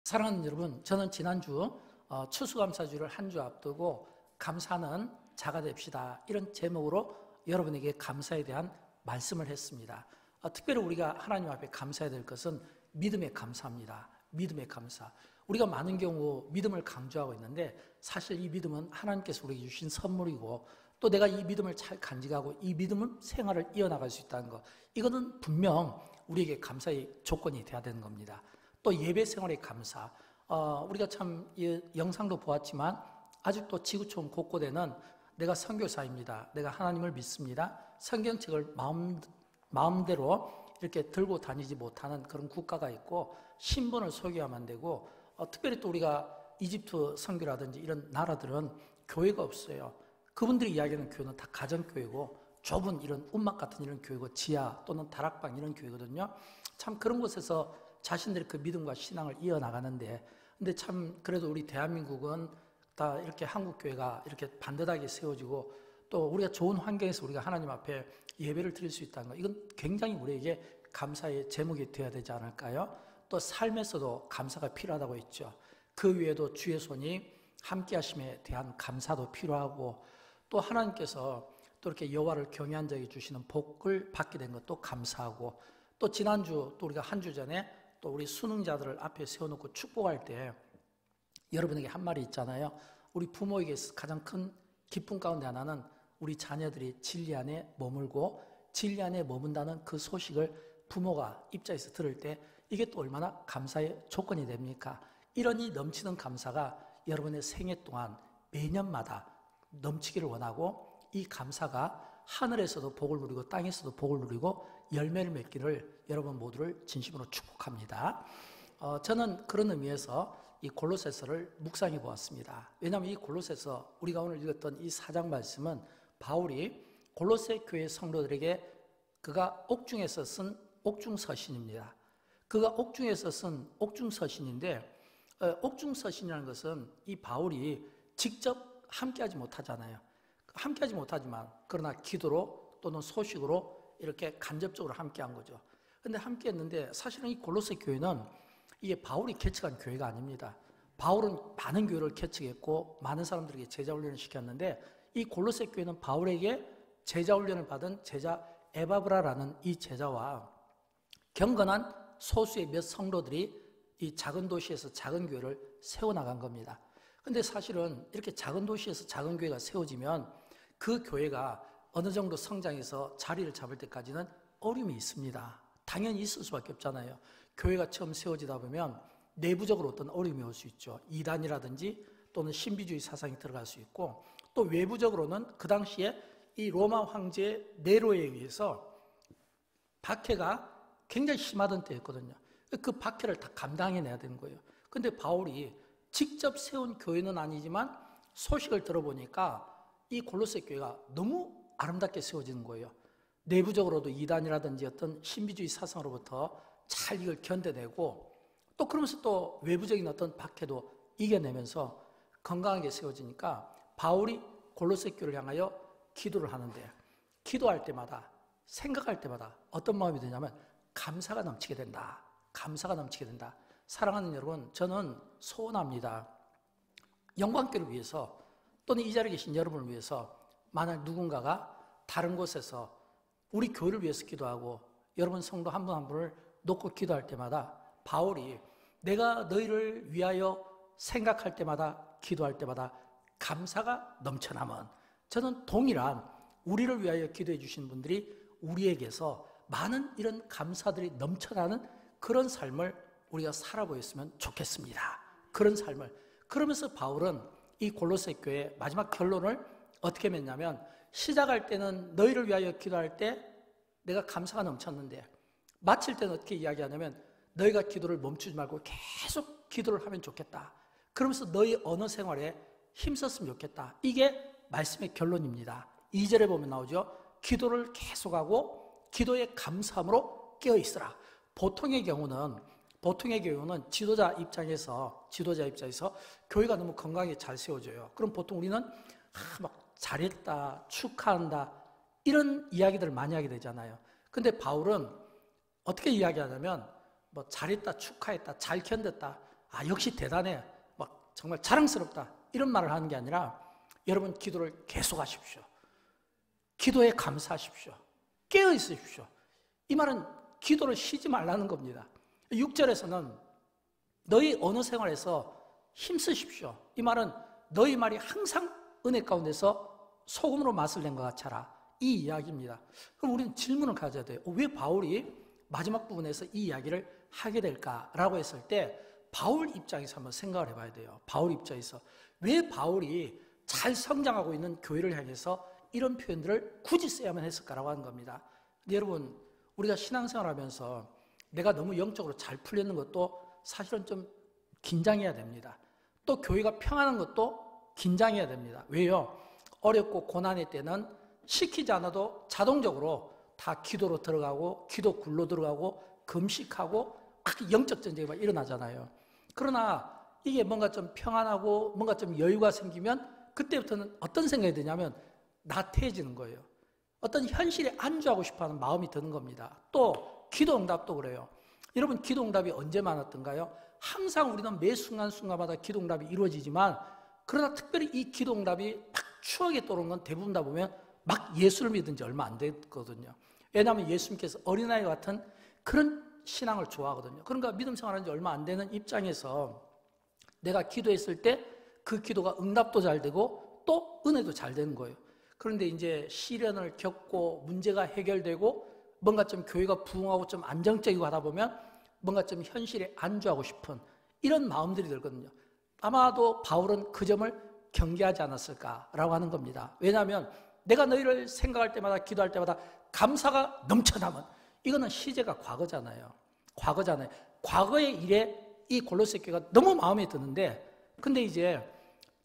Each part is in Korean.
사랑하는 여러분, 저는 지난주 추수감사주를 한 주 앞두고 감사는 자가 됩시다, 이런 제목으로 여러분에게 감사에 대한 말씀을 했습니다. 특별히 우리가 하나님 앞에 감사해야 될 것은 믿음의 감사입니다. 믿음의 감사. 우리가 많은 경우 믿음을 강조하고 있는데 사실 이 믿음은 하나님께서 우리에게 주신 선물이고, 또 내가 이 믿음을 잘 간직하고 이 믿음은 생활을 이어나갈 수 있다는 것, 이거는 분명 우리에게 감사의 조건이 돼야 되는 겁니다. 또 예배 생활의 감사, 우리가 참 영상도 보았지만 아직도 지구촌 곳곳에는 내가 선교사입니다, 내가 하나님을 믿습니다, 성경책을 마음대로 이렇게 들고 다니지 못하는 그런 국가가 있고, 신분을 소개하면 안 되고, 특별히 또 우리가 이집트 선교라든지 이런 나라들은 교회가 없어요. 그분들이 이야기하는 교회는 다 가정교회고, 좁은 이런 움막 같은 이런 교회고, 지하 또는 다락방 이런 교회거든요. 참 그런 곳에서 자신들의 그 믿음과 신앙을 이어나가는데, 근데 참 그래도 우리 대한민국은 다 이렇게 한국교회가 이렇게 반듯하게 세워지고, 또 우리가 좋은 환경에서 우리가 하나님 앞에 예배를 드릴 수 있다는 것, 이건 굉장히 우리에게 감사의 제목이 되어야 되지 않을까요? 또 삶에서도 감사가 필요하다고 했죠. 그 외에도 주의 손이 함께 하심에 대한 감사도 필요하고, 또 하나님께서 또 이렇게 여호와를 경외한 자에게 주시는 복을 받게 된 것도 감사하고, 또 지난주 또 우리가 한 주 전에 또 우리 수능자들을 앞에 세워놓고 축복할 때 여러분에게 한 말이 있잖아요. 우리 부모에게 가장 큰 기쁨 가운데 하나는 우리 자녀들이 진리 안에 머물고 진리 안에 머문다는 그 소식을 부모가 입장에서 들을 때 이게 또 얼마나 감사의 조건이 됩니까? 이러니 넘치는 감사가 여러분의 생애 동안 매년마다 넘치기를 원하고, 이 감사가 하늘에서도 복을 누리고 땅에서도 복을 누리고 열매를 맺기를 여러분 모두를 진심으로 축복합니다. 저는 그런 의미에서 이 골로새서를 묵상해 보았습니다. 왜냐하면 이 골로새서, 우리가 오늘 읽었던 이 4장 말씀은 바울이 골로새 교회 성도들에게 그가 옥중에서 쓴 옥중서신입니다. 그가 옥중에서 쓴 옥중서신인데, 옥중서신이라는 것은 이 바울이 직접 함께하지 못하잖아요. 함께하지 못하지만 그러나 기도로 또는 소식으로 이렇게 간접적으로 함께한 거죠. 그런데 함께했는데 사실은 이 골로새 교회는 이게 바울이 개척한 교회가 아닙니다. 바울은 많은 교회를 개척했고 많은 사람들에게 제자 훈련을 시켰는데, 이 골로새 교회는 바울에게 제자 훈련을 받은 제자 에바브라라는 이 제자와 경건한 소수의 몇 성도들이 이 작은 도시에서 작은 교회를 세워나간 겁니다. 근데 사실은 이렇게 작은 도시에서 작은 교회가 세워지면 그 교회가 어느 정도 성장해서 자리를 잡을 때까지는 어려움이 있습니다. 당연히 있을 수밖에 없잖아요. 교회가 처음 세워지다 보면 내부적으로 어떤 어려움이 올 수 있죠. 이단이라든지 또는 신비주의 사상이 들어갈 수 있고, 또 외부적으로는 그 당시에 이 로마 황제 네로에 의해서 박해가 굉장히 심하던 때였거든요. 그 박해를 다 감당해내야 되는 거예요. 근데 바울이 직접 세운 교회는 아니지만 소식을 들어보니까 이 골로새 교회가 너무 아름답게 세워지는 거예요. 내부적으로도 이단이라든지 어떤 신비주의 사상으로부터 잘 이걸 견뎌내고, 또 그러면서 또 외부적인 어떤 박해도 이겨내면서 건강하게 세워지니까 바울이 골로새 교회를 향하여 기도를 하는데, 기도할 때마다 생각할 때마다 어떤 마음이 드냐면 감사가 넘치게 된다. 감사가 넘치게 된다. 사랑하는 여러분, 저는 소원합니다. 영광교를 위해서 또는 이 자리에 계신 여러분을 위해서 만약 누군가가 다른 곳에서 우리 교회를 위해서 기도하고 여러분 성도 한 분 한 분을 놓고 기도할 때마다 바울이 내가 너희를 위하여 생각할 때마다 기도할 때마다 감사가 넘쳐나면, 저는 동일한 우리를 위하여 기도해 주신 분들이 우리에게서 많은 이런 감사들이 넘쳐나는 그런 삶을 우리가 살아보였으면 좋겠습니다. 그런 삶을. 그러면서 바울은 이 골로새 교회 마지막 결론을 어떻게 맺냐면, 시작할 때는 너희를 위하여 기도할 때 내가 감사가 넘쳤는데 마칠 때는 어떻게 이야기하냐면 너희가 기도를 멈추지 말고 계속 기도를 하면 좋겠다. 그러면서 너희 언어 생활에 힘썼으면 좋겠다. 이게 말씀의 결론입니다. 2절에 보면 나오죠. 기도를 계속하고 기도의 감사함으로 깨어있으라. 보통의 경우는 지도자 입장에서 교회가 너무 건강하게 잘 세워져요. 그럼 보통 우리는 막 잘했다, 축하한다, 이런 이야기들을 많이 하게 되잖아요. 근데 바울은 어떻게 이야기하냐면 뭐 잘했다, 축하했다, 잘 견뎠다, 역시 대단해, 막 정말 자랑스럽다, 이런 말을 하는 게 아니라 여러분, 기도를 계속하십시오. 기도에 감사하십시오. 깨어 있으십시오. 이 말은 기도를 쉬지 말라는 겁니다. 6절에서는 너희 언어 생활에서 힘쓰십시오. 이 말은 너희 말이 항상 은혜 가운데서 소금으로 맛을 낸 것 같아라, 이 이야기입니다. 그럼 우리는 질문을 가져야 돼요. 왜 바울이 마지막 부분에서 이 이야기를 하게 될까라고 했을 때 바울 입장에서 한번 생각을 해봐야 돼요. 바울 입장에서 왜 바울이 잘 성장하고 있는 교회를 향해서 이런 표현들을 굳이 써야만 했을까라고 하는 겁니다. 근데 여러분, 우리가 신앙생활하면서 내가 너무 영적으로 잘 풀리는 것도 사실은 좀 긴장해야 됩니다. 또 교회가 평안한 것도 긴장해야 됩니다. 왜요? 어렵고 고난의 때는 시키지 않아도 자동적으로 다 기도로 들어가고 기도 굴로 들어가고 금식하고 영적 전쟁이 막 일어나잖아요. 그러나 이게 뭔가 좀 평안하고 뭔가 좀 여유가 생기면 그때부터는 어떤 생각이 드냐면 나태해지는 거예요. 어떤 현실에 안주하고 싶어하는 마음이 드는 겁니다. 또 기도 응답도 그래요. 여러분, 기도 응답이 언제 많았던가요? 항상 우리는 매 순간순간마다 기도 응답이 이루어지지만, 그러나 특별히 이 기도 응답이 딱 추억에 떠오르는 건 대부분 다 보면 막 예수를 믿은 지 얼마 안 됐거든요. 왜냐하면 예수님께서 어린아이 같은 그런 신앙을 좋아하거든요. 그러니까 믿음 생활한 지 얼마 안 되는 입장에서 내가 기도했을 때 그 기도가 응답도 잘 되고 또 은혜도 잘 되는 거예요. 그런데 이제 시련을 겪고 문제가 해결되고 뭔가 좀 교회가 부흥하고 좀 안정적이고 하다 보면 뭔가 좀 현실에 안주하고 싶은 이런 마음들이 들거든요. 아마도 바울은 그 점을 경계하지 않았을까라고 하는 겁니다. 왜냐하면 내가 너희를 생각할 때마다 기도할 때마다 감사가 넘쳐나면 이거는 시제가 과거잖아요. 과거의 일에 이 골로새 교회가 너무 마음에 드는데, 근데 이제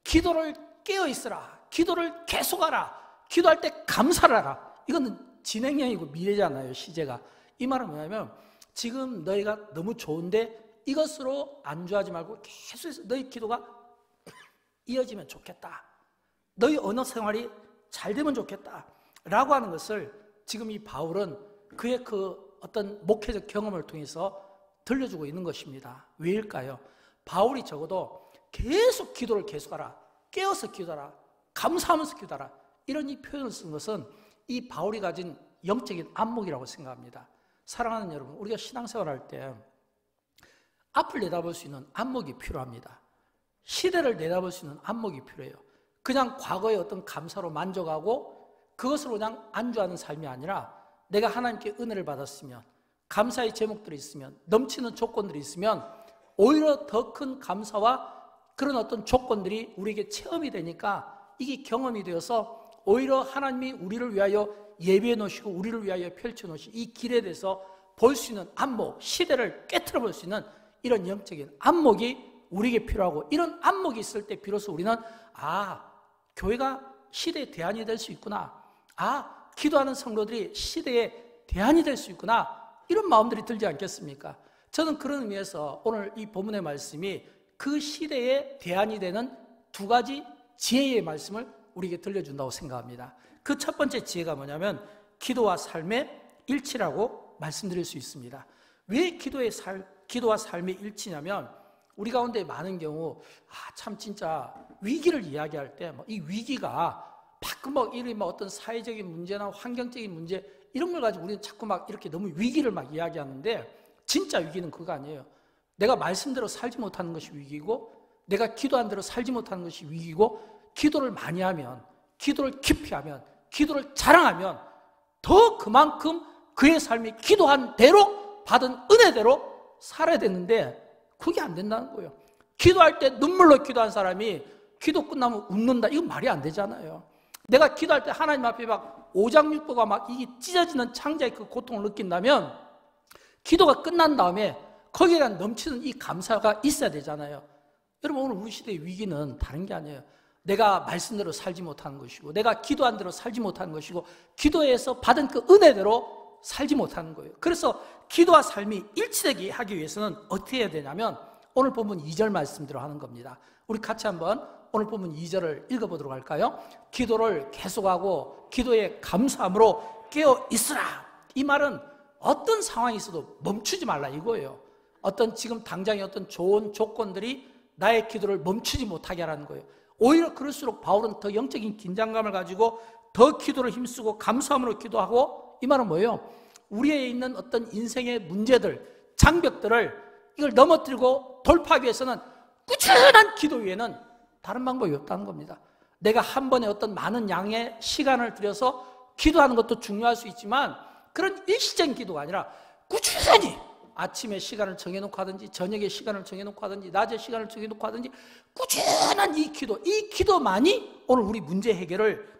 기도를 깨어 있으라, 기도를 계속하라, 기도할 때 감사를 하라, 이거는 진행형이고 미래잖아요. 시제가. 이 말은 뭐냐면 지금 너희가 너무 좋은데 이것으로 안주하지 말고 계속해서 너희 기도가 이어지면 좋겠다, 너희 언어 생활이 잘 되면 좋겠다 라고 하는 것을 지금 이 바울은 그의 그 어떤 목회적 경험을 통해서 들려주고 있는 것입니다. 왜일까요? 바울이 적어도 계속 기도를 계속하라, 깨어서 기도하라, 감사하면서 기도하라, 이런 이 표현을 쓴 것은 이 바울이 가진 영적인 안목이라고 생각합니다. 사랑하는 여러분, 우리가 신앙생활할 때 앞을 내다볼 수 있는 안목이 필요합니다. 시대를 내다볼 수 있는 안목이 필요해요. 그냥 과거의 어떤 감사로 만족하고 그것으로 그냥 안주하는 삶이 아니라 내가 하나님께 은혜를 받았으면, 감사의 제목들이 있으면, 넘치는 조건들이 있으면 오히려 더 큰 감사와 그런 어떤 조건들이 우리에게 체험이 되니까 이게 경험이 되어서 오히려 하나님이 우리를 위하여 예비해 놓으시고 우리를 위하여 펼쳐 놓으신 이 길에 대해서 볼 수 있는 안목, 시대를 깨트려 볼 수 있는 이런 영적인 안목이 우리에게 필요하고, 이런 안목이 있을 때 비로소 우리는 교회가 시대의 대안이 될 수 있구나, 기도하는 성도들이 시대의 대안이 될 수 있구나, 이런 마음들이 들지 않겠습니까? 저는 그런 의미에서 오늘 이 본문의 말씀이 그 시대의 대안이 되는 두 가지 지혜의 말씀을 우리에게 들려준다고 생각합니다. 그 첫 번째 지혜가 뭐냐면 기도와 삶의 일치라고 말씀드릴 수 있습니다. 왜 기도와 삶의 일치냐면, 우리 가운데 많은 경우 참 진짜 위기를 이야기할 때 이 위기가 가끔 이런 어떤 사회적인 문제나 환경적인 문제 이런 걸 가지고 우리는 자꾸 이렇게 너무 위기를 이야기하는데, 진짜 위기는 그거 아니에요. 내가 말씀대로 살지 못하는 것이 위기고, 내가 기도한 대로 살지 못하는 것이 위기고, 기도를 많이 하면, 기도를 깊이 하면, 기도를 자랑하면 더 그만큼 그의 삶이 기도한 대로 받은 은혜대로 살아야 되는데 그게 안 된다는 거예요. 기도할 때 눈물로 기도한 사람이 기도 끝나면 웃는다, 이건 말이 안 되잖아요. 내가 기도할 때 하나님 앞에 오장육부가 이게 찢어지는 창자의 그 고통을 느낀다면 기도가 끝난 다음에 거기에 대한 넘치는 이 감사가 있어야 되잖아요. 여러분, 오늘 우리 시대의 위기는 다른 게 아니에요. 내가 말씀대로 살지 못하는 것이고, 내가 기도한 대로 살지 못하는 것이고, 기도에서 받은 그 은혜대로 살지 못하는 거예요. 그래서 기도와 삶이 일치되게 하기 위해서는 어떻게 해야 되냐면 오늘 본문 2절 말씀대로 하는 겁니다. 우리 같이 한번 오늘 본문 2절을 읽어보도록 할까요? 기도를 계속하고 기도에 감사함으로 깨어 있으라. 이 말은 어떤 상황이 있어도 멈추지 말라 이거예요. 어떤 지금 당장의 어떤 좋은 조건들이 나의 기도를 멈추지 못하게 하라는 거예요. 오히려 그럴수록 바울은 더 영적인 긴장감을 가지고 더 기도를 힘쓰고 감사함으로 기도하고, 이 말은 뭐예요? 우리에 있는 어떤 인생의 문제들, 장벽들을 이걸 넘어뜨리고 돌파하기 위해서는 꾸준한 기도 외에는 다른 방법이 없다는 겁니다. 내가 한 번에 어떤 많은 양의 시간을 들여서 기도하는 것도 중요할 수 있지만, 그런 일시적인 기도가 아니라 꾸준히 아침에 시간을 정해놓고 하든지, 저녁에 시간을 정해놓고 하든지, 낮에 시간을 정해놓고 하든지, 꾸준한 이 기도만이 오늘 우리 문제 해결을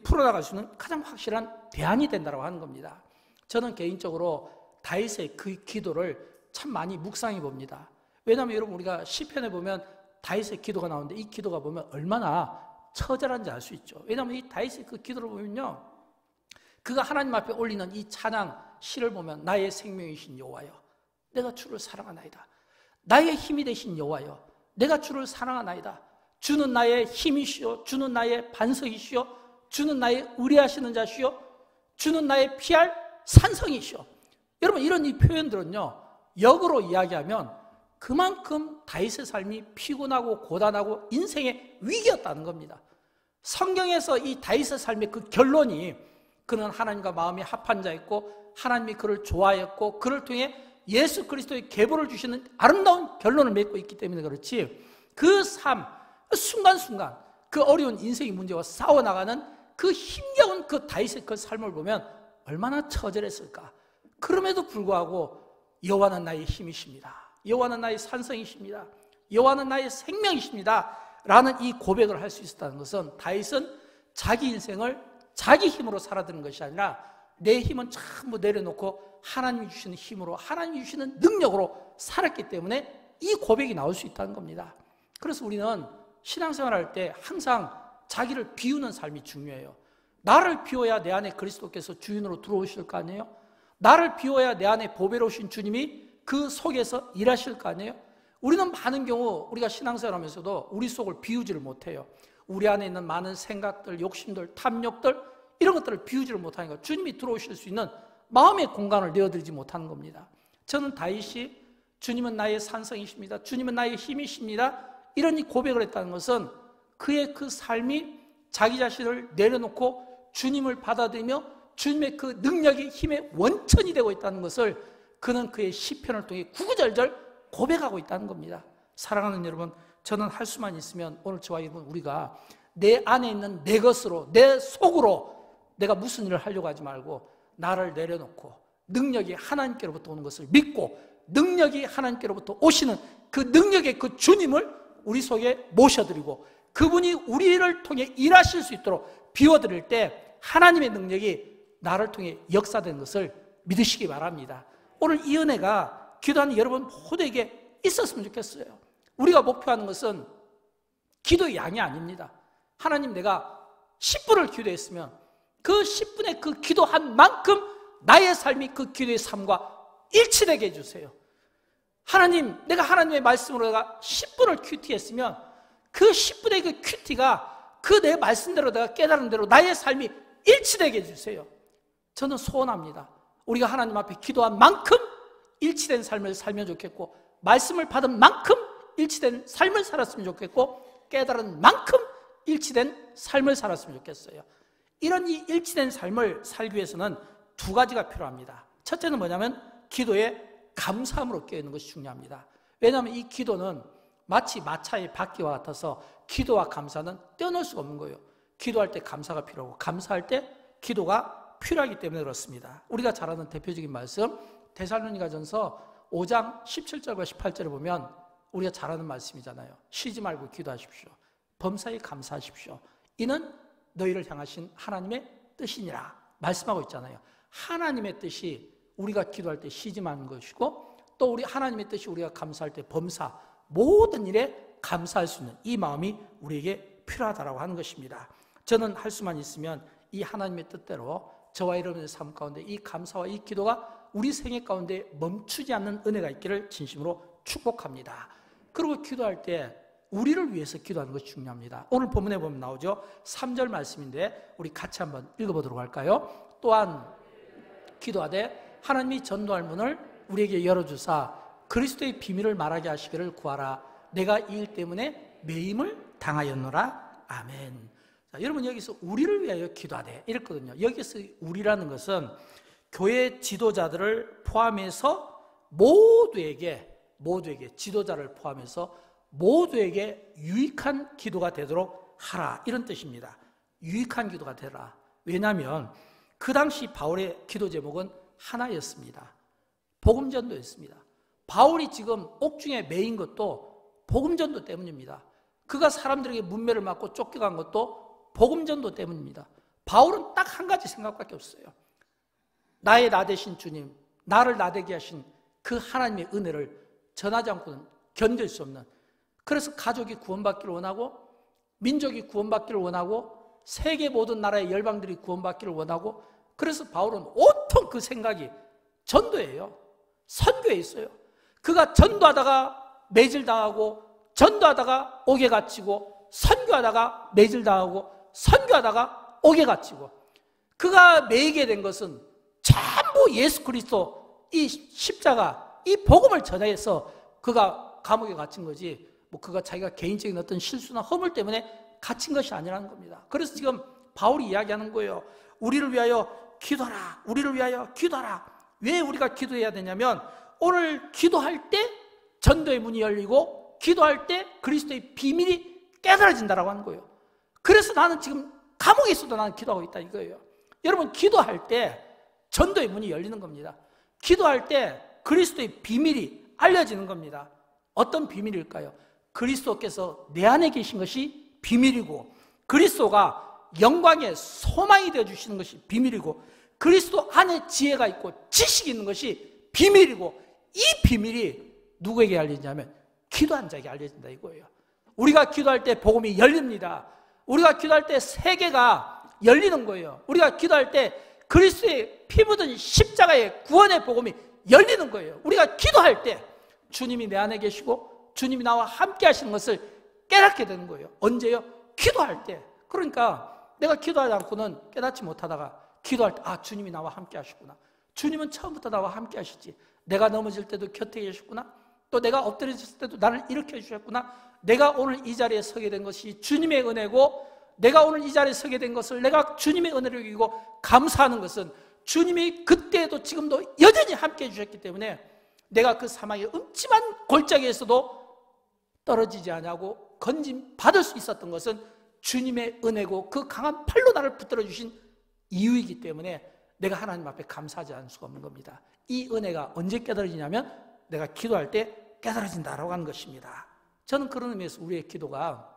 풀어나갈 수 있는 가장 확실한 대안이 된다고 하는 겁니다. 저는 개인적으로 다윗의 그 기도를 참 많이 묵상해 봅니다. 왜냐하면 여러분, 우리가 시편에 보면 다윗의 기도가 나오는데, 이 기도가 보면 얼마나 처절한지 알 수 있죠. 왜냐하면 이 다윗의 그 기도를 보면요, 그가 하나님 앞에 올리는 이 찬양 시를 보면, 나의 생명이신 여호와여, 내가 주를 사랑하나이다. 나의 힘이 되신 여호와여, 내가 주를 사랑하나이다. 주는 나의 힘이시오, 주는 나의 반석이시오, 주는 나의 의뢰하시는 자시오, 주는 나의 피할 산성이시오. 여러분, 이런 이 표현들은요, 역으로 이야기하면 그만큼 다윗의 삶이 피곤하고 고단하고 인생의 위기였다는 겁니다. 성경에서 이 다윗의 삶의 그 결론이, 그는 하나님과 마음이 합한 자였고 하나님이 그를 좋아했고 그를 통해 예수 그리스도의 계보를 주시는 아름다운 결론을 맺고 있기 때문에 그렇지, 그 삶, 순간순간 그 어려운 인생의 문제와 싸워나가는 그 힘겨운 그 다윗의 그 삶을 보면 얼마나 처절했을까. 그럼에도 불구하고 여호와는 나의 힘이십니다, 여호와는 나의 산성이십니다, 여호와는 나의 생명이십니다 라는 이 고백을 할 수 있었다는 것은, 다윗은 자기 인생을 자기 힘으로 살아드는 것이 아니라 내 힘은 전부 내려놓고 하나님이 주시는 힘으로, 하나님이 주시는 능력으로 살았기 때문에 이 고백이 나올 수 있다는 겁니다. 그래서 우리는 신앙생활할 때 항상 자기를 비우는 삶이 중요해요. 나를 비워야 내 안에 그리스도께서 주인으로 들어오실 거 아니에요? 나를 비워야 내 안에 보배로우신 주님이 그 속에서 일하실 거 아니에요? 우리는 많은 경우 우리가 신앙생활 하면서도 우리 속을 비우지를 못해요. 우리 안에 있는 많은 생각들, 욕심들, 탐욕들, 이런 것들을 비우지를 못하니까 주님이 들어오실 수 있는 마음의 공간을 내어드리지 못하는 겁니다. 저는 다윗이 주님은 나의 산성이십니다, 주님은 나의 힘이십니다, 이런 이 고백을 했다는 것은 그의 그 삶이 자기 자신을 내려놓고 주님을 받아들이며 주님의 그 능력이 힘의 원천이 되고 있다는 것을 그는 그의 시편을 통해 구구절절 고백하고 있다는 겁니다. 사랑하는 여러분, 저는 할 수만 있으면 오늘 저와 여러분, 우리가 내 안에 있는 내 것으로, 내 속으로 내가 무슨 일을 하려고 하지 말고 나를 내려놓고 능력이 하나님께로부터 오는 것을 믿고, 능력이 하나님께로부터 오시는 그 능력의 그 주님을 우리 속에 모셔드리고 그분이 우리를 통해 일하실 수 있도록 비워드릴 때 하나님의 능력이 나를 통해 역사되는 것을 믿으시기 바랍니다. 오늘 이 은혜가 기도하는 여러분 모두에게 있었으면 좋겠어요. 우리가 목표하는 것은 기도의 양이 아닙니다. 하나님, 내가 10분을 기도했으면 그 10분의 그 기도한 만큼 나의 삶이 그 기도의 삶과 일치되게 해주세요. 하나님, 내가 하나님의 말씀으로 내가 10분을 큐티했으면 그 10분의 그 큐티가 그 내 말씀대로 내가 깨달은 대로 나의 삶이 일치되게 해주세요. 저는 소원합니다. 우리가 하나님 앞에 기도한 만큼 일치된 삶을 살면 좋겠고, 말씀을 받은 만큼 일치된 삶을 살았으면 좋겠고, 깨달은 만큼 일치된 삶을 살았으면 좋겠어요. 이런 이 일치된 삶을 살기 위해서는 두 가지가 필요합니다. 첫째는 뭐냐면 기도에 감사함으로 깨어있는 것이 중요합니다. 왜냐하면 이 기도는 마치 마차의 바퀴와 같아서 기도와 감사는 떼어놓을 수가 없는 거예요. 기도할 때 감사가 필요하고 감사할 때 기도가 필요하기 때문에 그렇습니다. 우리가 잘 아는 대표적인 말씀, 데살로니가전서 5장 17절과 18절을 보면 우리가 잘 아는 말씀이잖아요. 쉬지 말고 기도하십시오. 범사에 감사하십시오. 이는 너희를 향하신 하나님의 뜻이니라 말씀하고 있잖아요. 하나님의 뜻이 우리가 기도할 때 쉬지 말는 것이고, 또 우리 하나님의 뜻이 우리가 감사할 때 범사, 모든 일에 감사할 수 있는 이 마음이 우리에게 필요하다고 하는 것입니다. 저는 할 수만 있으면 이 하나님의 뜻대로 저와 여러분의 삶 가운데 이 감사와 이 기도가 우리 생애 가운데 멈추지 않는 은혜가 있기를 진심으로 축복합니다. 그리고 기도할 때 우리를 위해서 기도하는 것이 중요합니다. 오늘 본문에 보면 나오죠. 3절 말씀인데 우리 같이 한번 읽어보도록 할까요? 또한 기도하되 하나님이 전도할 문을 우리에게 열어주사 그리스도의 비밀을 말하게 하시기를 구하라. 내가 이 일 때문에 매임을 당하였노라. 아멘. 자, 여러분 여기서 우리를 위하여 기도하되 이랬거든요. 여기서 우리라는 것은 교회 지도자들을 포함해서 모두에게 지도자를 포함해서 모두에게 유익한 기도가 되도록 하라, 이런 뜻입니다. 유익한 기도가 되라. 왜냐하면 그 당시 바울의 기도 제목은 하나였습니다. 복음전도였습니다. 바울이 지금 옥중에 매인 것도 복음전도 때문입니다. 그가 사람들에게 문매를 맞고 쫓겨간 것도 복음전도 때문입니다. 바울은 딱 한 가지 생각밖에 없어요. 나의 나 되신 주님, 나를 나되게 하신 그 하나님의 은혜를 전하지 않고는 견딜 수 없는, 그래서 가족이 구원받기를 원하고, 민족이 구원받기를 원하고, 세계 모든 나라의 열방들이 구원받기를 원하고, 그래서 바울은 온통 그 생각이 전도예요. 선교에 있어요. 그가 전도하다가 매질당하고, 전도하다가 옥에 갇히고, 선교하다가 매질당하고, 선교하다가 옥에 갇히고, 그가 매이게 된 것은 전부 예수 그리스도 이 십자가, 이 복음을 전해서 그가 감옥에 갇힌 거지, 뭐 그가 자기가 개인적인 어떤 실수나 허물 때문에 갇힌 것이 아니라는 겁니다. 그래서 지금 바울이 이야기하는 거예요. 우리를 위하여 기도하라. 우리를 위하여 기도하라. 왜 우리가 기도해야 되냐면, 오늘 기도할 때 전도의 문이 열리고, 기도할 때 그리스도의 비밀이 깨달아진다라고 하는 거예요. 그래서 나는 지금 감옥에 있어도 나는 기도하고 있다 이거예요. 여러분, 기도할 때 전도의 문이 열리는 겁니다. 기도할 때 그리스도의 비밀이 알려지는 겁니다. 어떤 비밀일까요? 그리스도께서 내 안에 계신 것이 비밀이고, 그리스도가 영광의 소망이 되어주시는 것이 비밀이고, 그리스도 안에 지혜가 있고 지식이 있는 것이 비밀이고, 이 비밀이 누구에게 알려지냐면 기도한 자에게 알려진다 이거예요. 우리가 기도할 때 복음이 열립니다. 우리가 기도할 때 세계가 열리는 거예요. 우리가 기도할 때 그리스도의 피 묻은 십자가의 구원의 복음이 열리는 거예요. 우리가 기도할 때 주님이 내 안에 계시고 주님이 나와 함께 하시는 것을 깨닫게 되는 거예요. 언제요? 기도할 때. 그러니까 내가 기도하지 않고는 깨닫지 못하다가 기도할 때, 아, 주님이 나와 함께 하시구나. 주님은 처음부터 나와 함께 하시지. 내가 넘어질 때도 곁에 계셨구나. 또 내가 엎드려졌을 때도 나를 일으켜 주셨구나. 내가 오늘 이 자리에 서게 된 것이 주님의 은혜고, 내가 오늘 이 자리에 서게 된 것을 내가 주님의 은혜를 여기고 감사하는 것은 주님이 그때에도 지금도 여전히 함께 해주셨기 때문에 내가 그 사망의 음침한 골짜기에서도 떨어지지 않냐고 건짐 받을 수 있었던 것은 주님의 은혜고, 그 강한 팔로 나를 붙들어 주신 이유이기 때문에 내가 하나님 앞에 감사하지 않을 수가 없는 겁니다. 이 은혜가 언제 깨달아지냐면 내가 기도할 때 깨달아진다라고 하는 것입니다. 저는 그런 의미에서 우리의 기도가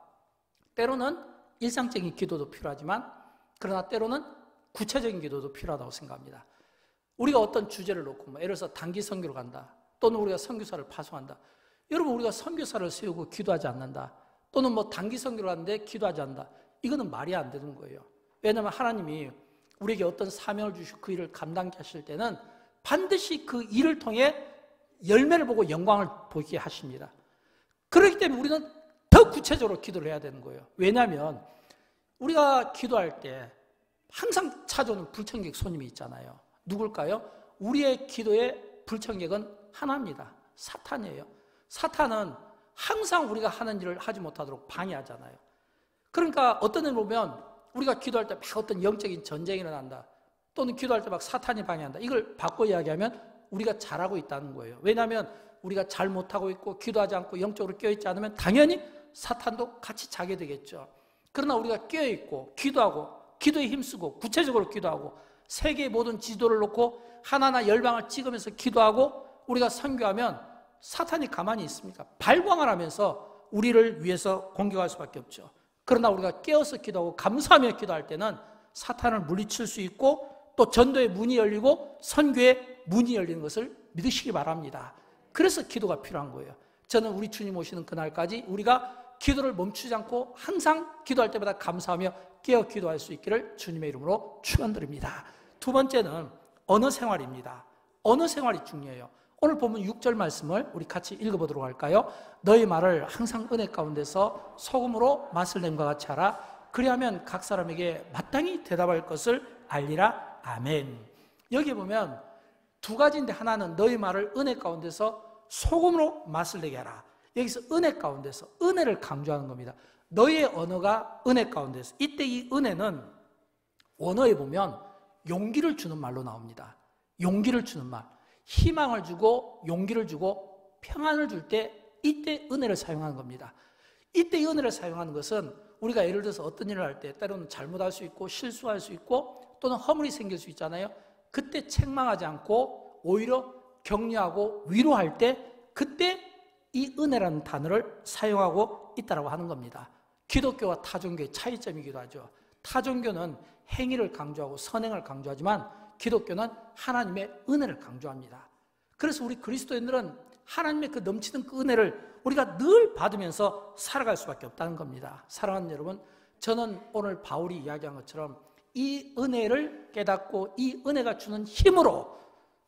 때로는 일상적인 기도도 필요하지만, 그러나 때로는 구체적인 기도도 필요하다고 생각합니다. 우리가 어떤 주제를 놓고 예를 들어서 단기 선교를 간다, 또는 우리가 선교사를 파송한다. 여러분, 우리가 선교사를 세우고 기도하지 않는다, 또는 뭐 단기 선교를 하는데 기도하지 않는다, 이거는 말이 안 되는 거예요. 왜냐하면 하나님이 우리에게 어떤 사명을 주시고 그 일을 감당케 하실 때는 반드시 그 일을 통해 열매를 보고 영광을 보게 하십니다. 그렇기 때문에 우리는 더 구체적으로 기도를 해야 되는 거예요. 왜냐하면 우리가 기도할 때 항상 찾아오는 불청객 손님이 있잖아요. 누굴까요? 우리의 기도의 불청객은 하나입니다. 사탄이에요. 사탄은 항상 우리가 하는 일을 하지 못하도록 방해하잖아요. 그러니까 어떤 일 보면 우리가 기도할 때 막 어떤 영적인 전쟁이 일어난다, 또는 기도할 때 막 사탄이 방해한다, 이걸 바꿔 이야기하면 우리가 잘하고 있다는 거예요. 왜냐하면 우리가 잘 못하고 있고 기도하지 않고 영적으로 깨어있지 않으면 당연히 사탄도 같이 자게 되겠죠. 그러나 우리가 깨어있고 기도하고 기도에 힘쓰고 구체적으로 기도하고 세계의 모든 지도를 놓고 하나하나 열방을 찍으면서 기도하고 우리가 선교하면 사탄이 가만히 있습니까? 발광을 하면서 우리를 위해서 공격할 수밖에 없죠. 그러나 우리가 깨어서 기도하고 감사하며 기도할 때는 사탄을 물리칠 수 있고, 또 전도의 문이 열리고 선교의 문이 열리는 것을 믿으시기 바랍니다. 그래서 기도가 필요한 거예요. 저는 우리 주님 오시는 그날까지 우리가 기도를 멈추지 않고 항상 기도할 때마다 감사하며 깨어 기도할 수 있기를 주님의 이름으로 축원드립니다. 두 번째는 언어 생활입니다. 언어 생활이 중요해요. 오늘 보면 6절 말씀을 우리 같이 읽어보도록 할까요? 너희 말을 항상 은혜 가운데서 소금으로 맛을 낸 것 같이 하라. 그리하면 각 사람에게 마땅히 대답할 것을 알리라. 아멘. 여기 보면 두 가지인데, 하나는 너희 말을 은혜 가운데서 소금으로 맛을 내게 하라. 여기서 은혜 가운데서 은혜를 강조하는 겁니다. 너의 언어가 은혜 가운데서. 이때 이 은혜는 원어에 보면 용기를 주는 말로 나옵니다. 용기를 주는 말. 희망을 주고 용기를 주고 평안을 줄 때 이때 은혜를 사용하는 겁니다. 이때 이 은혜를 사용하는 것은 우리가 예를 들어서 어떤 일을 할 때 때로는 잘못할 수 있고 실수할 수 있고 또는 허물이 생길 수 있잖아요. 그때 책망하지 않고 오히려 격려하고 위로할 때 그때 이 은혜라는 단어를 사용하고 있다고 하는 겁니다. 기독교와 타종교의 차이점이기도 하죠. 타종교는 행위를 강조하고 선행을 강조하지만 기독교는 하나님의 은혜를 강조합니다. 그래서 우리 그리스도인들은 하나님의 그 넘치는 그 은혜를 우리가 늘 받으면서 살아갈 수밖에 없다는 겁니다. 사랑하는 여러분, 저는 오늘 바울이 이야기한 것처럼 이 은혜를 깨닫고 이 은혜가 주는 힘으로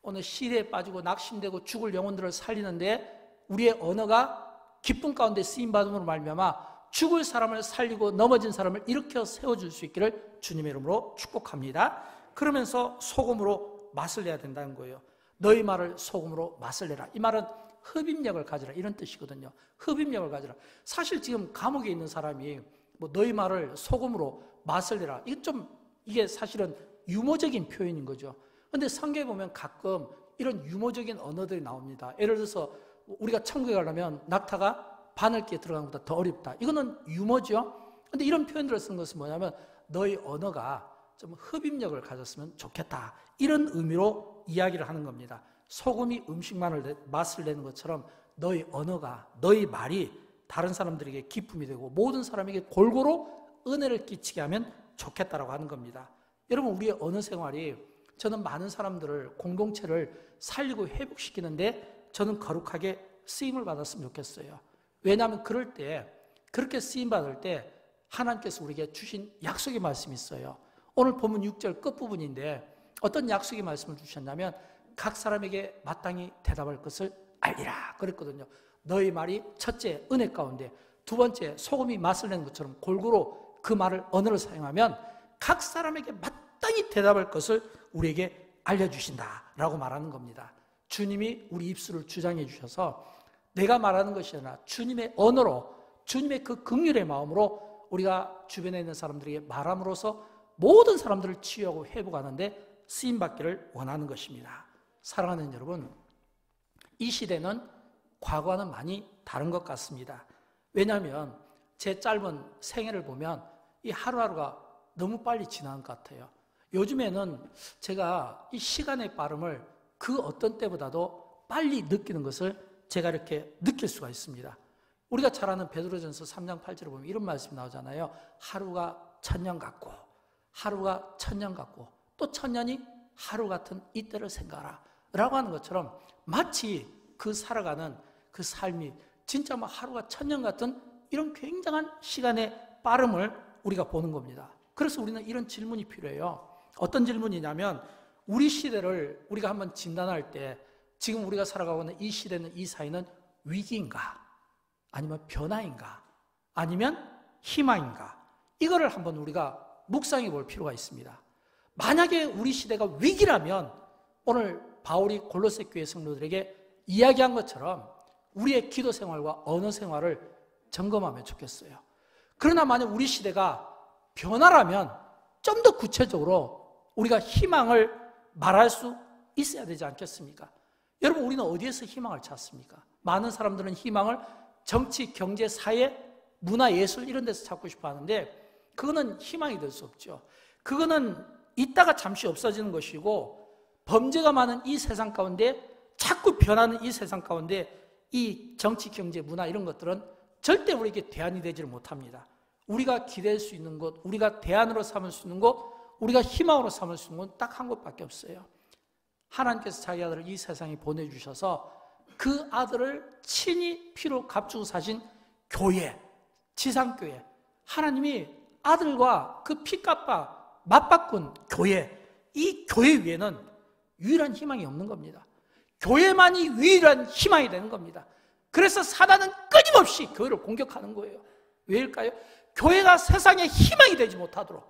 오늘 시대에 빠지고 낙심되고 죽을 영혼들을 살리는데 우리의 언어가 기쁨 가운데 쓰임받음으로 말미암아 죽을 사람을 살리고 넘어진 사람을 일으켜 세워줄 수 있기를 주님의 이름으로 축복합니다. 그러면서 소금으로 맛을 내야 된다는 거예요. 너희 말을 소금으로 맛을 내라. 이 말은 흡입력을 가지라 이런 뜻이거든요. 흡입력을 가지라. 사실 지금 감옥에 있는 사람이 뭐 너희 말을 소금으로 맛을 내라. 이게 사실은 유머적인 표현인 거죠. 그런데 성경에 보면 가끔 이런 유머적인 언어들이 나옵니다. 예를 들어서 우리가 천국에 가려면 낙타가 바늘기에 들어가는 것보다 더 어렵다. 이거는 유머죠. 그런데 이런 표현들을 쓴 것은 뭐냐면 너희 언어가 좀 흡입력을 가졌으면 좋겠다. 이런 의미로 이야기를 하는 겁니다. 소금이 음식만을 맛을 내는 것처럼 너희 언어가, 너희 말이 다른 사람들에게 기쁨이 되고 모든 사람에게 골고루 은혜를 끼치게 하면 좋겠다라고 하는 겁니다. 여러분, 우리의 언어 생활이 저는 많은 사람들을, 공동체를 살리고 회복시키는데 저는 거룩하게 쓰임을 받았으면 좋겠어요. 왜냐하면 그럴 때, 그렇게 쓰임받을 때 하나님께서 우리에게 주신 약속의 말씀이 있어요. 오늘 본문 6절 끝부분인데 어떤 약속의 말씀을 주셨냐면 각 사람에게 마땅히 대답할 것을 알리라 그랬거든요. 너희 말이 첫째 은혜 가운데, 두 번째 소금이 맛을 내는 것처럼 골고루 그 말을 언어를 사용하면 각 사람에게 마땅히 대답할 것을 우리에게 알려주신다라고 말하는 겁니다. 주님이 우리 입술을 주장해 주셔서 내가 말하는 것이 아니라 주님의 언어로, 주님의 그 긍휼의 마음으로 우리가 주변에 있는 사람들에게 말함으로써 모든 사람들을 치유하고 회복하는데 쓰임받기를 원하는 것입니다. 사랑하는 여러분, 이 시대는 과거와는 많이 다른 것 같습니다. 왜냐하면 제 짧은 생애를 보면 이 하루하루가 너무 빨리 지나는 것 같아요. 요즘에는 제가 이 시간의 빠름을 그 어떤 때보다도 빨리 느끼는 것을 제가 이렇게 느낄 수가 있습니다. 우리가 잘 아는 베드로전서 3장 8절에 보면 이런 말씀이 나오잖아요. 하루가 1000년 같고 하루가 1000년 같고 또 1000년이 하루 같은 이때를 생각하라 라고 하는 것처럼 마치 그 살아가는 그 삶이 진짜 막 하루가 1000년 같은 이런 굉장한 시간의 빠름을 우리가 보는 겁니다. 그래서 우리는 이런 질문이 필요해요. 어떤 질문이냐면 우리 시대를 우리가 한번 진단할 때 지금 우리가 살아가고 있는 이 시대는, 이 사회는 위기인가? 아니면 변화인가? 아니면 희망인가? 이거를 한번 우리가 묵상해 볼 필요가 있습니다. 만약에 우리 시대가 위기라면 오늘 바울이 골로새 교회 성도들에게 이야기한 것처럼 우리의 기도 생활과 언어 생활을 점검하면 좋겠어요. 그러나 만약 우리 시대가 변화라면 좀 더 구체적으로 우리가 희망을 말할 수 있어야 되지 않겠습니까? 여러분, 우리는 어디에서 희망을 찾습니까? 많은 사람들은 희망을 정치, 경제, 사회, 문화, 예술 이런 데서 찾고 싶어 하는데 그거는 희망이 될 수 없죠. 그거는 있다가 잠시 없어지는 것이고 범죄가 많은 이 세상 가운데, 자꾸 변하는 이 세상 가운데 이 정치, 경제, 문화 이런 것들은 절대 우리에게 대안이 되지를 못합니다. 우리가 기댈 수 있는 곳, 우리가 대안으로 삼을 수 있는 곳, 우리가 희망으로 삼을 수 있는 곳 딱 한 곳밖에 없어요. 하나님께서 자기 아들을 이 세상에 보내주셔서 그 아들을 친히 피로 값주고 사신 교회, 지상교회, 하나님이 아들과 그 피값과 맞바꾼 교회, 이 교회 위에는 유일한 희망이 없는 겁니다. 교회만이 유일한 희망이 되는 겁니다. 그래서 사단은 끊임없이 교회를 공격하는 거예요. 왜일까요? 교회가 세상의 희망이 되지 못하도록,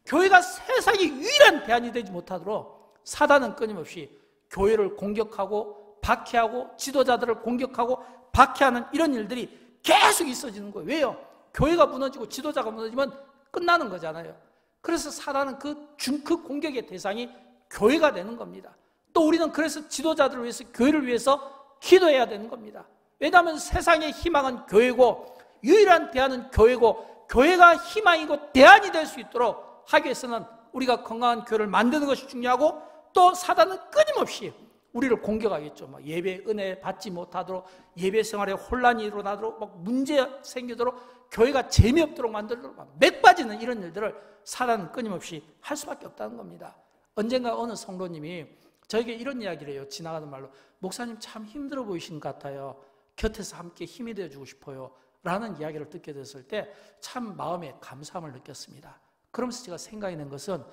교회가 세상의 유일한 대안이 되지 못하도록 사단은 끊임없이 교회를 공격하고 박해하고 지도자들을 공격하고 박해하는 이런 일들이 계속 있어지는 거예요. 왜요? 교회가 무너지고 지도자가 무너지면 끝나는 거잖아요. 그래서 사단은 그 공격의 대상이 교회가 되는 겁니다. 또 우리는 그래서 지도자들을 위해서, 교회를 위해서 기도해야 되는 겁니다. 왜냐하면 세상의 희망은 교회고 유일한 대안은 교회고, 교회가 희망이고 대안이 될 수 있도록 하기 위해서는 우리가 건강한 교회를 만드는 것이 중요하고, 또 사단은 끊임없이 우리를 공격하겠죠. 막 예배 은혜 받지 못하도록, 예배 생활에 혼란이 일어나도록, 막 문제 생기도록, 교회가 재미없도록 만들도록 맥 빠지는 이런 일들을 사단은 끊임없이 할 수밖에 없다는 겁니다. 언젠가 어느 성도님이 저에게 이런 이야기를 해요. 지나가는 말로, 목사님 참 힘들어 보이신 것 같아요. 곁에서 함께 힘이 되어주고 싶어요 라는 이야기를 듣게 됐을 때 참 마음에 감사함을 느꼈습니다. 그러면서 제가 생각이 난 것은,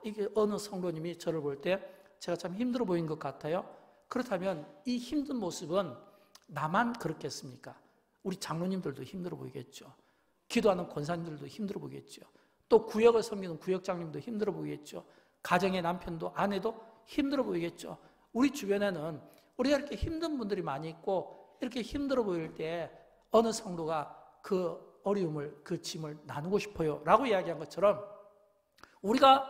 이게 어느 성도님이 저를 볼 때 제가 참 힘들어 보인 것 같아요. 그렇다면 이 힘든 모습은 나만 그렇겠습니까? 우리 장로님들도 힘들어 보이겠죠. 기도하는 권사님들도 힘들어 보이겠죠. 또 구역을 섬기는 구역장님도 힘들어 보이겠죠. 가정의 남편도 아내도 힘들어 보이겠죠. 우리 주변에는 우리가 이렇게 힘든 분들이 많이 있고, 이렇게 힘들어 보일 때 어느 성도가 그 어려움을, 그 짐을 나누고 싶어요 라고 이야기한 것처럼, 우리가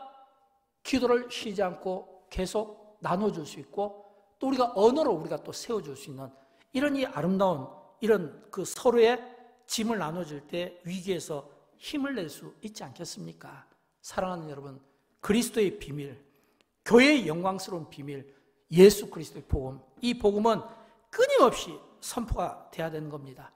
기도를 쉬지 않고 계속 나눠줄 수 있고, 또 우리가 언어로 우리가 또 세워줄 수 있는 이런 이 아름다운 이런 그 서로의 짐을 나눠줄 때 위기에서 힘을 낼 수 있지 않겠습니까? 사랑하는 여러분, 그리스도의 비밀, 교회의 영광스러운 비밀, 예수 그리스도의 복음, 이 복음은 끊임없이 선포가 돼야 되는 겁니다.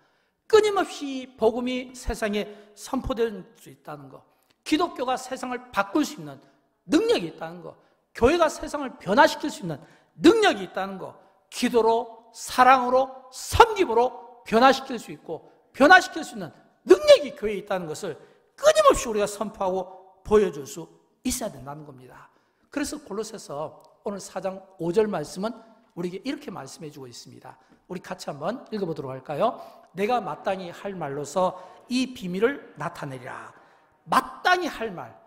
끊임없이 복음이 세상에 선포될 수 있다는 것, 기독교가 세상을 바꿀 수 있는 능력이 있다는 것, 교회가 세상을 변화시킬 수 있는 능력이 있다는 것, 기도로, 사랑으로, 섬김으로 변화시킬 수 있고, 변화시킬 수 있는 능력이 교회에 있다는 것을 끊임없이 우리가 선포하고 보여줄 수 있어야 된다는 겁니다. 그래서 골로새서 오늘 4장 5절 말씀은 우리에게 이렇게 말씀해 주고 있습니다. 우리 같이 한번 읽어보도록 할까요? 내가 마땅히 할 말로서 이 비밀을 나타내리라. 마땅히 할 말.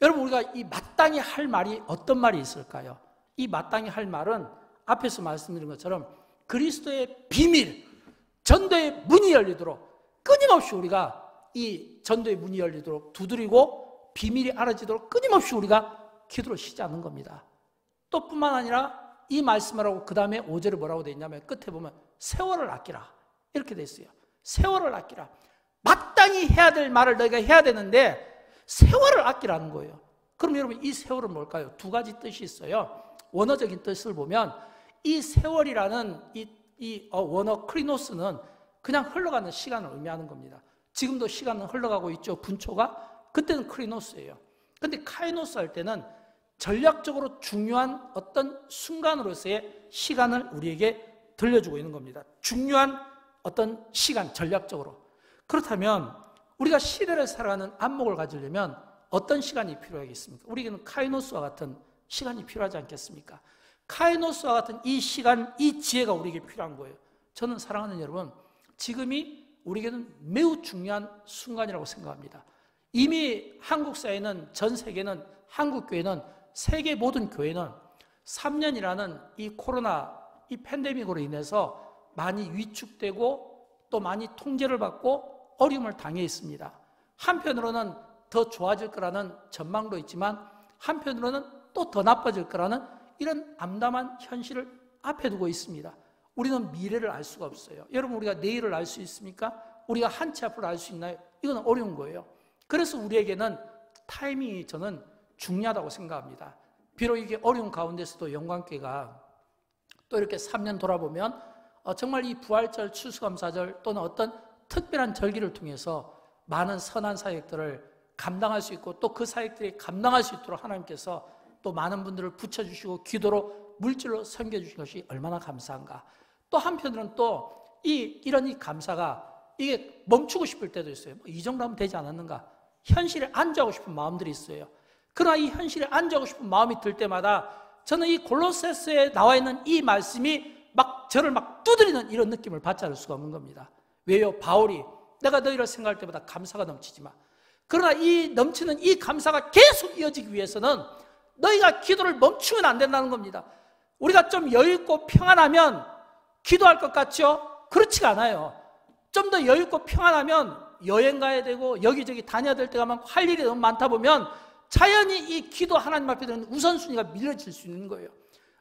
여러분, 우리가 이 마땅히 할 말이 어떤 말이 있을까요? 이 마땅히 할 말은 앞에서 말씀드린 것처럼 그리스도의 비밀, 전도의 문이 열리도록 끊임없이 우리가 이 전도의 문이 열리도록 두드리고 비밀이 알아지도록 끊임없이 우리가 기도를 쉬지 않는 겁니다. 또 뿐만 아니라 이 말씀을 하고 그 다음에 5절에 뭐라고 되어 있냐면, 끝에 보면 세월을 아끼라 이렇게 되어 있어요. 세월을 아끼라. 마땅히 해야 될 말을 너희가 해야 되는데 세월을 아끼라는 거예요. 그럼 여러분, 이 세월은 뭘까요? 두 가지 뜻이 있어요. 원어적인 뜻을 보면 이 세월이라는 이 원어 크리노스는 그냥 흘러가는 시간을 의미하는 겁니다. 지금도 시간은 흘러가고 있죠. 분초가. 그때는 크리노스예요. 그런데 카이노스 할 때는 전략적으로 중요한 어떤 순간으로서의 시간을 우리에게 들려주고 있는 겁니다. 중요한 어떤 시간, 전략적으로. 그렇다면 우리가 시대를 살아가는 안목을 가지려면 어떤 시간이 필요하겠습니까? 우리에게는 카이노스와 같은 시간이 필요하지 않겠습니까? 카이노스와 같은 이 시간, 이 지혜가 우리에게 필요한 거예요. 저는 사랑하는 여러분, 지금이 우리에게는 매우 중요한 순간이라고 생각합니다. 이미 한국 사회는, 전 세계는, 한국 교회는, 세계 모든 교회는 3년이라는 이 코로나, 이 팬데믹으로 인해서 많이 위축되고 또 많이 통제를 받고 어려움을 당해 있습니다. 한편으로는 더 좋아질 거라는 전망도 있지만 한편으로는 또 더 나빠질 거라는 이런 암담한 현실을 앞에 두고 있습니다. 우리는 미래를 알 수가 없어요. 여러분, 우리가 내일을 알 수 있습니까? 우리가 한 치 앞을 알 수 있나요? 이건 어려운 거예요. 그래서 우리에게는 타이밍이 저는 중요하다고 생각합니다. 비록 이게 어려운 가운데서도 영광교회가 또 이렇게 3년 돌아보면 정말 이 부활절, 추수감사절 또는 어떤 특별한 절기를 통해서 많은 선한 사역들을 감당할 수 있고 또 그 사역들이 감당할 수 있도록 하나님께서 또 많은 분들을 붙여주시고 기도로 물질로 섬겨주신 것이 얼마나 감사한가. 또 한편으로는 또 이런 이 감사가 이게 멈추고 싶을 때도 있어요. 이 정도 하면 되지 않았는가. 현실에 안주하고 싶은 마음들이 있어요. 그러나 이 현실에 안주하고 싶은 마음이 들 때마다 저는 이 골로새서에 나와 있는 이 말씀이 막 저를 막 두드리는 이런 느낌을 받지 않을 수가 없는 겁니다. 왜요? 바울이 내가 너희를 생각할 때마다 감사가 넘치지만, 그러나 이 넘치는 이 감사가 계속 이어지기 위해서는 너희가 기도를 멈추면 안 된다는 겁니다. 우리가 좀 여유있고 평안하면 기도할 것 같죠? 그렇지가 않아요. 좀 더 여유있고 평안하면 여행 가야 되고 여기저기 다녀야 될 때가 많고 할 일이 너무 많다 보면 자연히 이 기도 하나님 앞에 드는 우선순위가 밀려질 수 있는 거예요.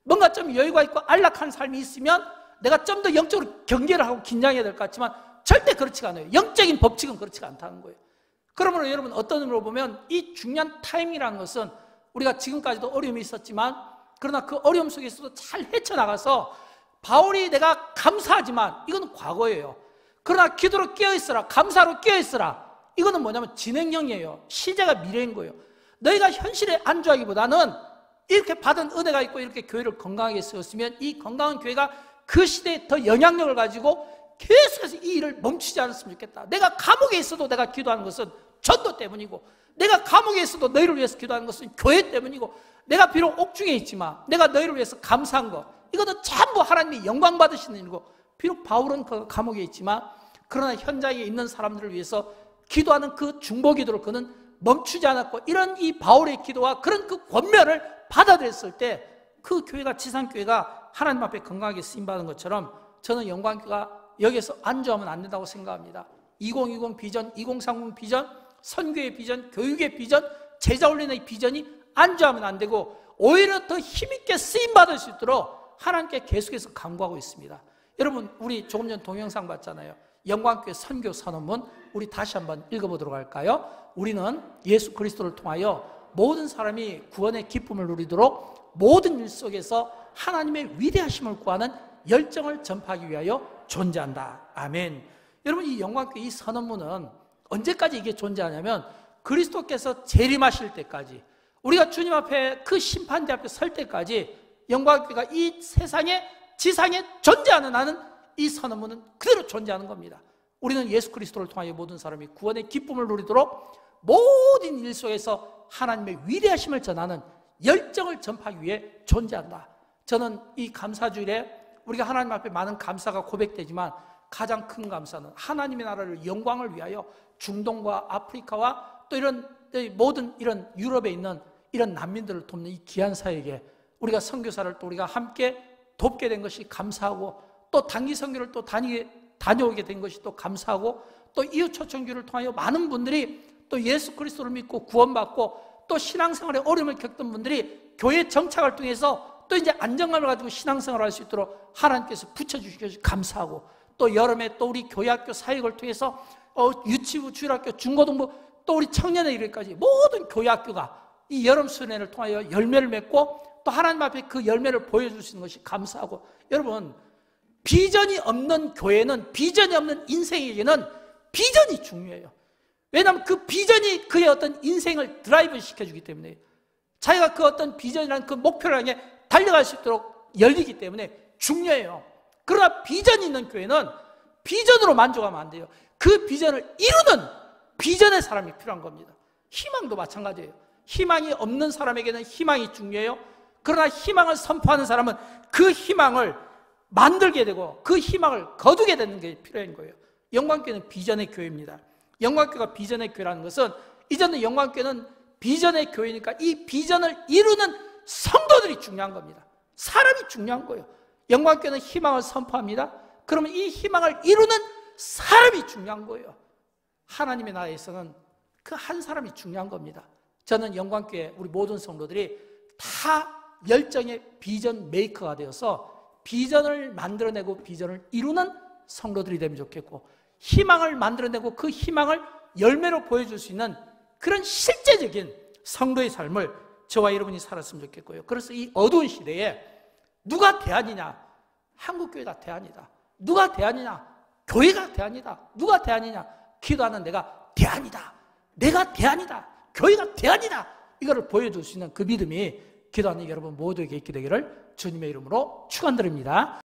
뭔가 좀 여유가 있고 안락한 삶이 있으면 내가 좀 더 영적으로 경계를 하고 긴장해야 될 것 같지만 절대 그렇지가 않아요. 영적인 법칙은 그렇지가 않다는 거예요. 그러므로 여러분 어떤 의미로 보면 이 중요한 타임이라는 것은 우리가 지금까지도 어려움이 있었지만 그러나 그 어려움 속에서도 잘 헤쳐나가서 바울이 내가 감사하지만 이건 과거예요. 그러나 기도로 깨어있어라, 감사로 깨어있어라, 이거는 뭐냐면 진행형이에요. 시제가 미래인 거예요. 너희가 현실에 안주하기보다는 이렇게 받은 은혜가 있고 이렇게 교회를 건강하게 세웠으면 이 건강한 교회가 그 시대에 더 영향력을 가지고 계속해서 이 일을 멈추지 않았으면 좋겠다. 내가 감옥에 있어도 내가 기도하는 것은 전도 때문이고, 내가 감옥에 있어도 너희를 위해서 기도하는 것은 교회 때문이고, 내가 비록 옥중에 있지만 내가 너희를 위해서 감사한 거, 이것도 전부 하나님이 영광 받으시는 일이고, 비록 바울은 그 감옥에 있지만 그러나 현장에 있는 사람들을 위해서 기도하는 그 중보 기도를 그는 멈추지 않았고, 이런 이 바울의 기도와 그런 그 권면을 받아들였을 때 그 교회가, 지상교회가 하나님 앞에 건강하게 쓰임받은 것처럼 저는 영광교회가 여기서 안주하면 안 된다고 생각합니다. 2020 비전, 2030 비전, 선교의 비전, 교육의 비전, 제자 훈련의 비전이 안주하면 안 되고 오히려 더 힘있게 쓰임받을 수 있도록 하나님께 계속해서 간구하고 있습니다. 여러분, 우리 조금 전 동영상 봤잖아요. 영광교회 선교 선언문, 우리 다시 한번 읽어보도록 할까요? 우리는 예수 그리스도를 통하여 모든 사람이 구원의 기쁨을 누리도록 모든 일 속에서 하나님의 위대하심을 구하는 열정을 전파하기 위하여 존재한다. 아멘. 여러분, 이 영광교회 이 선언문은 언제까지 이게 존재하냐면 그리스도께서 재림하실 때까지, 우리가 주님 앞에 그 심판대 앞에 설 때까지 영광교회가 이 세상에, 지상에 존재하는 한은 이 선언문은 그대로 존재하는 겁니다. 우리는 예수 그리스도를 통하여 모든 사람이 구원의 기쁨을 누리도록 모든 일 속에서 하나님의 위대하심을 전하는 열정을 전파하기 위해 존재한다. 저는 이 감사주일에 우리가 하나님 앞에 많은 감사가 고백되지만 가장 큰 감사는 하나님의 나라를 영광을 위하여 중동과 아프리카와 또 이런 모든 이런 유럽에 있는 이런 난민들을 돕는 이 귀한 사역에 우리가 선교사를 또 우리가 함께 돕게 된 것이 감사하고, 또 단기 선교를 또 다녀오게 된 것이 또 감사하고, 또 이웃 초청교를 통하여 많은 분들이 또 예수 그리스도를 믿고 구원받고 또 신앙생활에 어려움을 겪던 분들이 교회 정착을 통해서 또 이제 안정감을 가지고 신앙생활을 할 수 있도록 하나님께서 붙여주셔서 감사하고, 또 여름에 또 우리 교회학교 사역을 통해서 유치부, 주일학교, 중고등부, 또 우리 청년의 일까지 모든 교회학교가 이 여름 수련회를 통하여 열매를 맺고 또 하나님 앞에 그 열매를 보여줄 수 있는 것이 감사하고, 여러분, 비전이 없는 교회는, 비전이 없는 인생에게는 비전이 중요해요. 왜냐하면 그 비전이 그의 어떤 인생을 드라이브 시켜주기 때문에, 자기가 그 어떤 비전이라는 그 목표를 향해 달려갈 수 있도록 열리기 때문에 중요해요. 그러나 비전이 있는 교회는 비전으로 만족하면 안 돼요. 그 비전을 이루는 비전의 사람이 필요한 겁니다. 희망도 마찬가지예요. 희망이 없는 사람에게는 희망이 중요해요. 그러나 희망을 선포하는 사람은 그 희망을 만들게 되고 그 희망을 거두게 되는 게 필요한 거예요. 영광교회는 비전의 교회입니다. 영광교회가 비전의 교회라는 것은, 이전의 영광교회는 비전의 교회니까 이 비전을 이루는 성도들이 중요한 겁니다. 사람이 중요한 거예요. 영광교회는 희망을 선포합니다. 그러면 이 희망을 이루는 사람이 중요한 거예요. 하나님의 나라에서는 그 한 사람이 중요한 겁니다. 저는 영광교회 우리 모든 성도들이 다 열정의 비전 메이커가 되어서 비전을 만들어내고 비전을 이루는 성도들이 되면 좋겠고, 희망을 만들어내고 그 희망을 열매로 보여줄 수 있는 그런 실제적인 성도의 삶을 저와 여러분이 살았으면 좋겠고요. 그래서 이 어두운 시대에 누가 대안이냐? 한국교회가 대안이다. 누가 대안이냐? 교회가 대안이다. 누가 대안이냐? 기도하는 내가 대안이다. 내가 대안이다. 교회가 대안이다. 이거를 보여줄 수 있는 그 믿음이 기도하는 여러분 모두에게 있게 되기를 주님의 이름으로 축원드립니다.